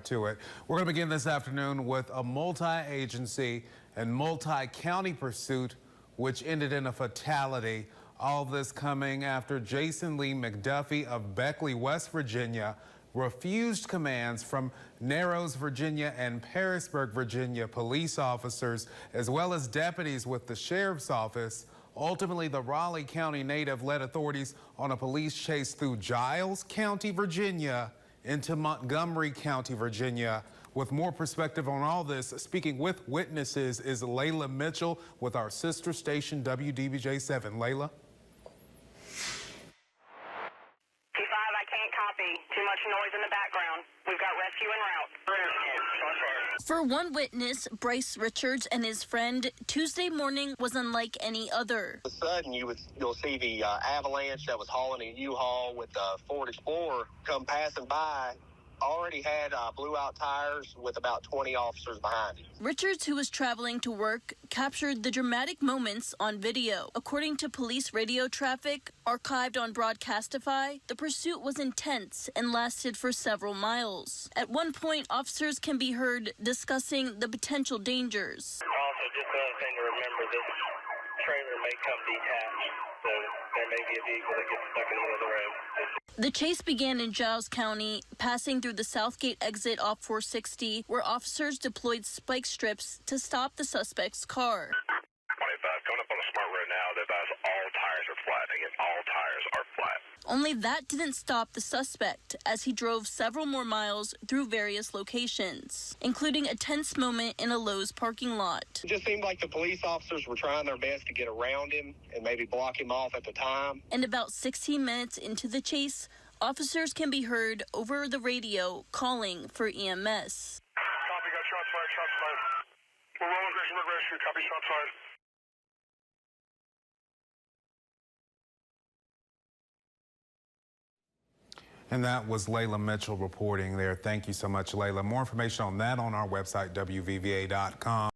to it. We're going to begin this afternoon with a multi-agency and multi-county pursuit which ended in a fatality. All this coming after Jason Lee McDuffie of Beckley, West Virginia, refused commands from Narrows, Virginia and Harrisburg, Virginia police officers, as well as deputies with the sheriff's office. Ultimately, the Raleigh County native led authorities on a police chase through Giles County, Virginia, into Montgomery County, Virginia. With more perspective on all this, speaking with witnesses is Layla Mitchell with our sister station WDBJ7. Layla? I can't copy. Too much noise in the background. We've got rescue en route. For one witness, Bryce Richards and his friend, Tuesday morning was unlike any other. All of a sudden, you'll see the avalanche that was hauling a U-Haul with the Ford Explorer come passing by. Already had blew out tires with about 20 officers behind him. Richards, who was traveling to work, captured the dramatic moments on video. According to police radio traffic archived on Broadcastify, the pursuit was intense and lasted for several miles. At one point, officers can be heard discussing the potential dangers. Also, just another thing to remember, this trailer may come detached, so there may be a vehicle that gets stuck in the middle of the road. The chase began in Giles County, passing through the Southgate exit off 460, where officers deployed spike strips to stop the suspect's car. Going up on a smart road now, all tires are flat. Again, all tires are flat. Only that didn't stop the suspect as he drove several more miles through various locations, including a tense moment in a Lowe's parking lot. It just seemed like the police officers were trying their best to get around him and maybe block him off at the time. And about 16 minutes into the chase, officers can be heard over the radio calling for EMS. Copy, got shots fired. We're rolling rescue, copy, shots fired. And that was Layla Mitchell reporting there. Thank you so much, Layla. More information on that on our website, WVVA.com.